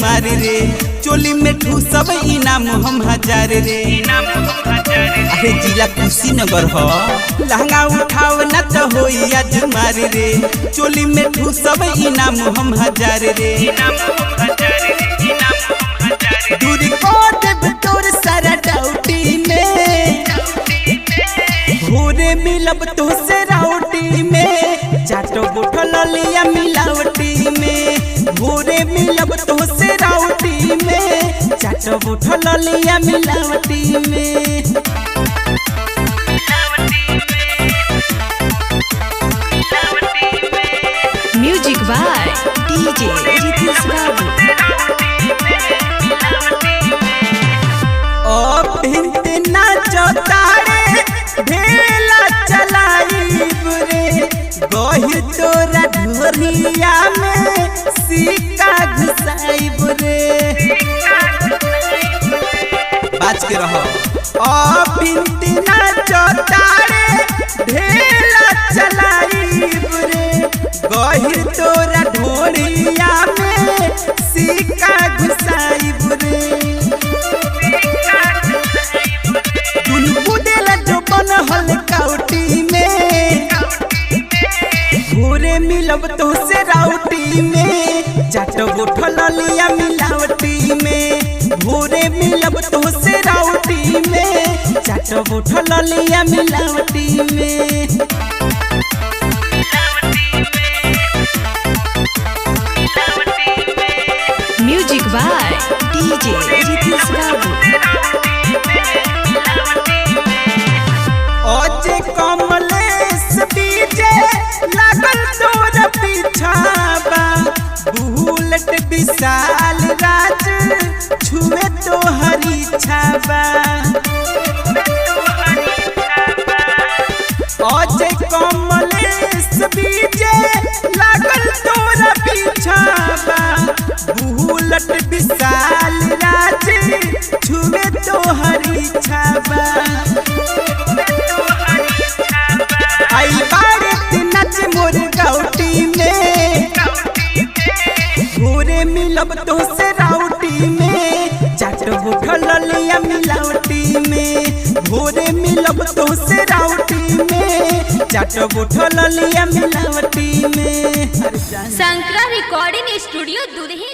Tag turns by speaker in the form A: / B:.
A: मार रे चोली में ठूसब इनाम हम 1000 रे। अरे जिला कुशीनगर हो लहंगा उठाव न तो होई आज मार रे चोली में ठूसब इनाम हम 1000 रे। दूरी को देव तोर सारा डाउटी में भोरे मिलब तो से राउटी में चाटो बोतल लिया मिलावटी में भोरे मिलब तो से राउटी में चाटो बोतल लिया मिलावटी में।
B: म्यूजिक बाय डीजे रितेश बाबू।
A: ओ भिंते नाचो तारे ढेला चलाइब रे गही तोरा ढोरिया में सिक्का घुसाइब रे। बाज के रहो ओ भिंते नाचो तारे ढेला चलाइब रे गही तोरा ढोरिया में सिक्का घुसाइब रे। हल्काउटी में भोरे मिलब तो से राउटी में चाटो बोतल लिया मिलावटी में भोरे मिलब तो से राउटी में चाटो बोतल लिया मिलावटी में।
B: म्यूजिक बाय डीजे रितेश बाबू।
A: ओजे कमलेश डीजे लागल तोर पीछाबा बुलेट विशाल राज छुए तो हरी छाबा। ओजे कमलेश डीजे लागल तोर पीछाबा बुलेट विशाल राज छुए तो हरी छाबा। मोर गाउटी में भोरे मिलब तो से राउटी में चाटो बोतल लिया मिलावटी में भोरे मिलब तो से राउटी में चाटो बोतल लिया मिलावटी में।
C: शंकरा रिकॉर्डिंग स्टूडियो दुधही।